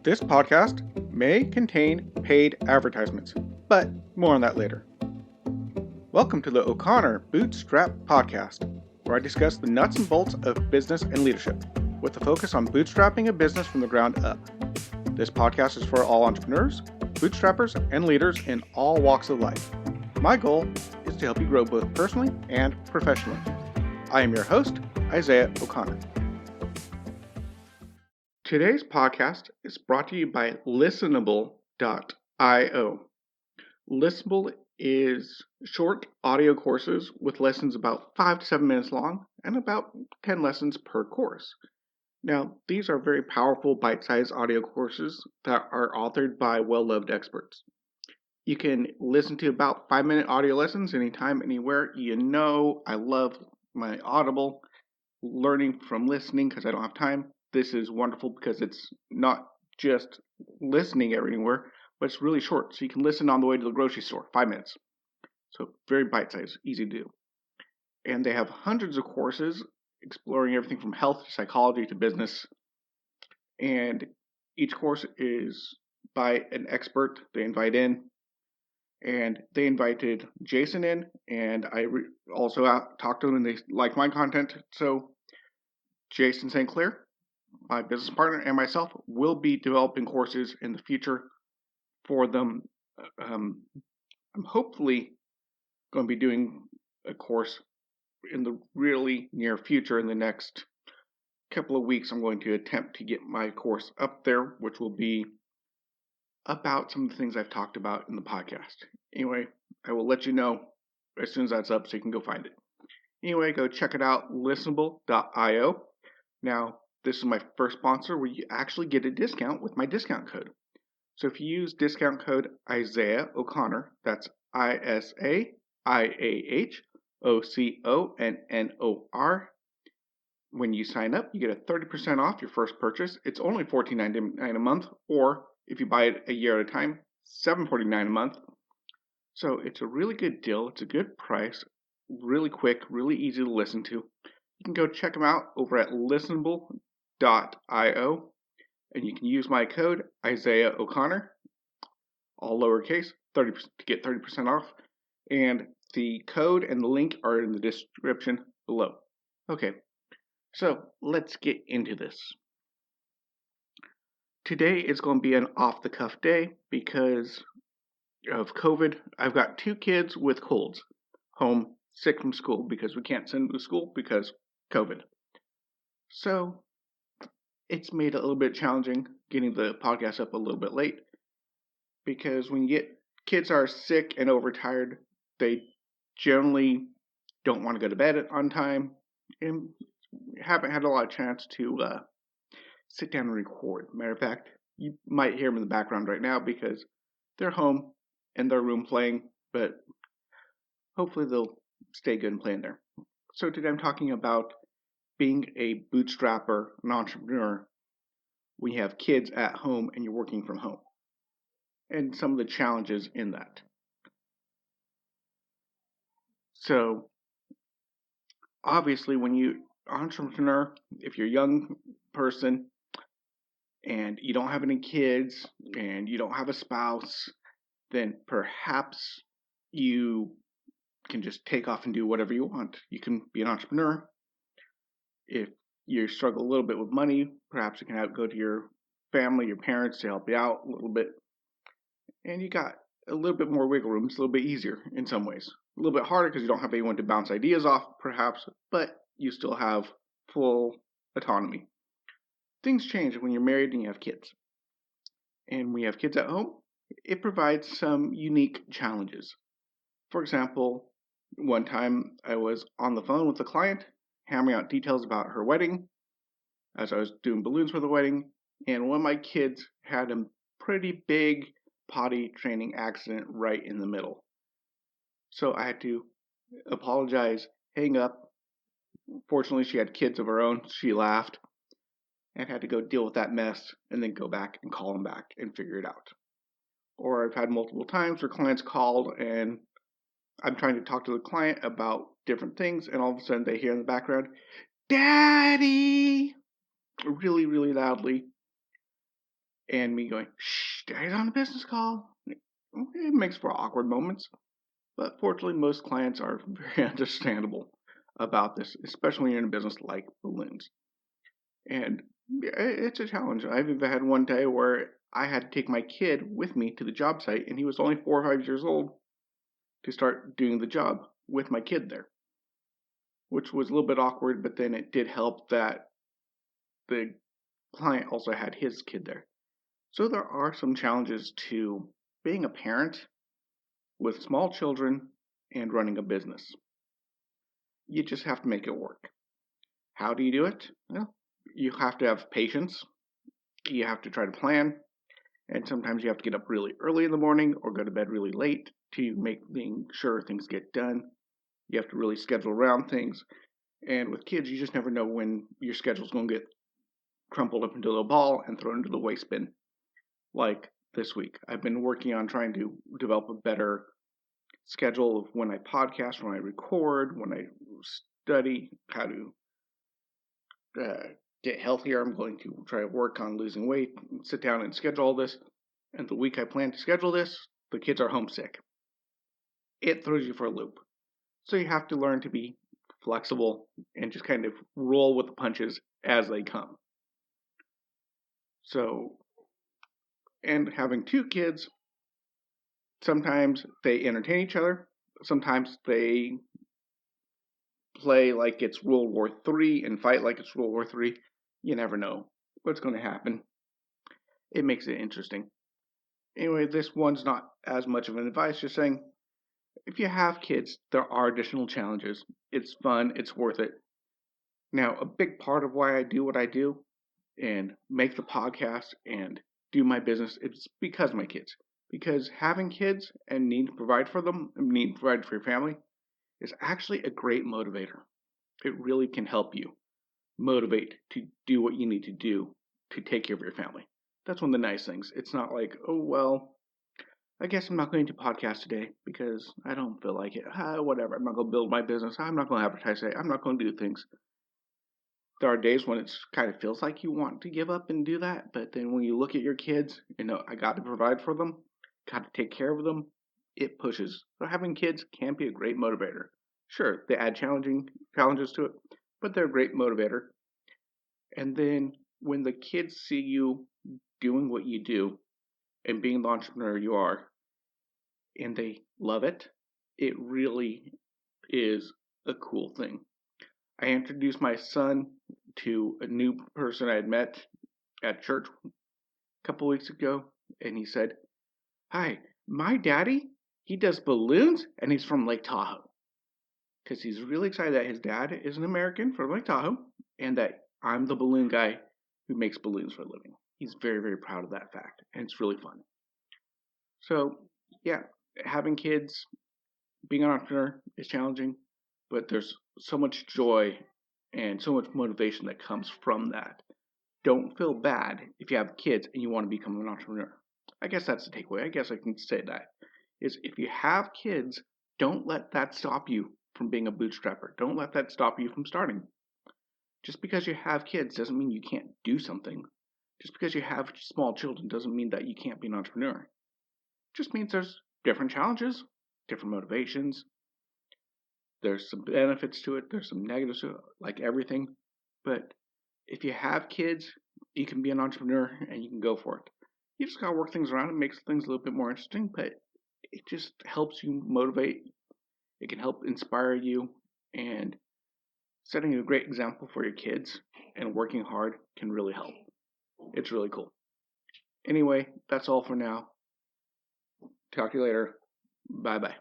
This podcast may contain paid advertisements, but more on that later. Welcome to the O'Connor Bootstrap podcast, where I discuss the nuts and bolts of business and leadership, with a focus on bootstrapping a business from the ground up. This podcast is for all entrepreneurs, bootstrappers, and leaders in all walks of life. My goal is to help you grow both personally and professionally. I am your host, Isaiah O'Connor. Today's podcast is brought to you by listenable.io. Listenable is short audio courses with lessons about 5 to 7 minutes long and about 10 lessons per course. Now, these are very powerful bite-sized audio courses that are authored by well-loved experts. You can listen to about 5-minute audio lessons anytime, anywhere. You know I love my Audible learning from listening because I don't have time. This is wonderful because it's not just listening everywhere, but it's really short. So you can listen on the way to the grocery store, 5 minutes. So very bite-sized, easy to do. And they have hundreds of courses exploring everything from health to psychology to business. And each course is by an expert they invite in. And they invited Jason in, and I also talked to them, and they like my content. So Jason St. Clair, my business partner, and myself will be developing courses in the future for them. I'm hopefully going to be doing a course in the really near future. In the next couple of weeks, I'm going to attempt to get my course up there, which will be about some of the things I've talked about in the podcast. Anyway, I will let you know as soon as that's up so you can go find it. Anyway, go check it out, listenable.io. Now, this is my first sponsor where you actually get a discount with my discount code. So if you use discount code Isaiah O'Connor, that's ISAIAHOCONNOR. When you sign up, you get a 30% off your first purchase. It's only $14.99 a month, or if you buy it a year at a time, $7.49 a month. So it's a really good deal. It's a good price, really quick, really easy to listen to. You can go check them out over at listenable.io, and you can use my code Isaiah O'Connor, all lowercase, to get 30% off. And the code and the link are in the description below. Okay, so let's get into this. Today is going to be an off-the-cuff day because of COVID. I've got 2 kids with colds home sick from school because we can't send them to school because COVID. So it's made it a little bit challenging getting the podcast up a little bit late because when you get kids are sick and overtired, they generally don't want to go to bed on time and haven't had a lot of chance to sit down and record. Matter of fact, you might hear them in the background right now because they're home in their room playing, but hopefully they'll stay good and play in there. So today I'm talking about being a bootstrapper, an entrepreneur, when you have kids at home and you're working from home, and some of the challenges in that. So obviously when you're an entrepreneur, if you're a young person and you don't have any kids and you don't have a spouse, then perhaps you can just take off and do whatever you want. You can be an entrepreneur. If you struggle a little bit with money, perhaps you can go to your family, your parents to help you out a little bit. And you got a little bit more wiggle room. It's a little bit easier in some ways. A little bit harder because you don't have anyone to bounce ideas off, perhaps, but you still have full autonomy. Things change when you're married and you have kids. And when you have kids at home, it provides some unique challenges. For example, one time I was on the phone with a client, hammering out details about her wedding, as I was doing balloons for the wedding, and one of my kids had a pretty big potty training accident right in the middle. So I had to apologize, hang up. Fortunately, she had kids of her own. She laughed and had to go deal with that mess and then go back and call them back and figure it out. Or I've had multiple times where clients called and I'm trying to talk to the client about different things, and all of a sudden they hear in the background, "Daddy!" really, really loudly. and me going, shh, Daddy's on a business call. It makes for awkward moments, but fortunately, most clients are very understandable about this, especially when you're in a business like balloons. And it's a challenge. I've even had one day where I had to take my kid with me to the job site, and he was only 4 or 5 years old to start doing the job with my kid there, which was a little bit awkward, but then it did help that the client also had his kid there. So there are some challenges to being a parent with small children and running a business. You just have to make it work. How do you do it? Well, you have to have patience. You have to try to plan. And sometimes you have to get up really early in the morning or go to bed really late to make sure things get done. You have to really schedule around things. And with kids, you just never know when your schedule's going to get crumpled up into a ball and thrown into the waste bin. Like this week, I've been working on trying to develop a better schedule of when I podcast, when I record, when I study how to get healthier. I'm going to try to work on losing weight, sit down and schedule all this. And the week I plan to schedule this, the kids are homesick. It throws you for a loop. So you have to learn to be flexible and just kind of roll with the punches as they come. So, and having 2 kids, sometimes they entertain each other. Sometimes they play like it's World War III and fight like it's World War III. You never know what's going to happen. It makes it interesting. Anyway, this one's not as much of an advice, just saying, if you have kids, there are additional challenges. It's fun, it's worth it. Now, a big part of why I do what I do and make the podcast and do my business, it's because of my kids. Because having kids and needing to provide for them, and needing to provide for your family, is actually a great motivator. It really can help you motivate to do what you need to do to take care of your family. That's one of the nice things. It's not like, oh, well, I guess I'm not going to podcast today because I don't feel like it. Whatever. I'm not going to build my business. I'm not going to advertise today. I'm not going to do things. There are days when it kind of feels like you want to give up and do that. But then when you look at your kids, I got to provide for them, got to take care of them, it pushes. So having kids can be a great motivator. Sure, they add challenges to it, but they're a great motivator. And then when the kids see you doing what you do and being the entrepreneur you are, and they love it, it really is a cool thing. I introduced my son to a new person I had met at church a couple weeks ago, and he said, "Hi, my daddy, he does balloons, and he's from Lake Tahoe." Because he's really excited that his dad is an American from Lake Tahoe, and that I'm the balloon guy who makes balloons for a living. He's very, very proud of that fact, and it's really fun. So, yeah, having kids, being an entrepreneur is challenging, but there's so much joy and so much motivation that comes from that. Don't feel bad if you have kids and you want to become an entrepreneur. I guess that's the takeaway. I guess I can say that. Is if you have kids, don't let that stop you from being a bootstrapper. Don't let that stop you from starting. Just because you have kids doesn't mean you can't do something. Just because you have small children doesn't mean that you can't be an entrepreneur. It just means there's different challenges, different motivations. There's some benefits to it. There's some negatives to it, like everything. But if you have kids, you can be an entrepreneur and you can go for it. You just got to work things around. It makes things a little bit more interesting, but it just helps you motivate. It can help inspire you, and setting a great example for your kids and working hard can really help. It's really cool. Anyway, that's all for now. Talk to you later. Bye-bye.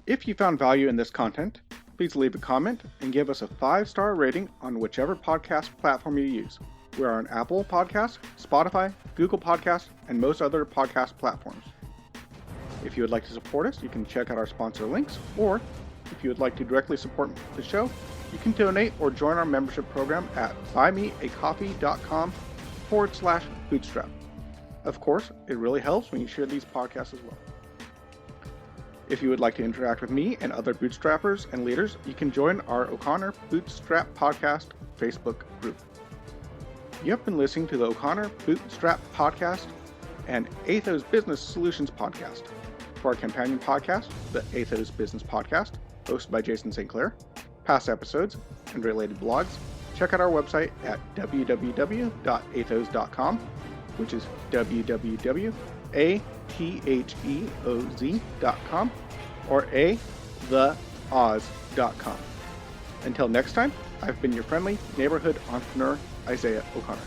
If you found value in this content, please leave a comment and give us a 5-star rating on whichever podcast platform you use. We're on Apple Podcasts, Spotify, Google Podcasts, and most other podcast platforms. If you would like to support us, you can check out our sponsor links, or if you would like to directly support the show, you can donate or join our membership program at buymeacoffee.com/bootstrap. Of course, it really helps when you share these podcasts as well. If you would like to interact with me and other bootstrappers and leaders, you can join our O'Connor Bootstrap Podcast Facebook group. You have been listening to the O'Connor Bootstrap podcast and Atheoz Business Solutions podcast. For our companion podcast, the Atheoz Business Podcast, hosted by Jason St. Clair, past episodes, and related blogs, check out our website at www.atheoz.com, which is www.atheoz.com, or theoz.com. Until next time, I've been your friendly neighborhood entrepreneur, Isaiah O'Connor.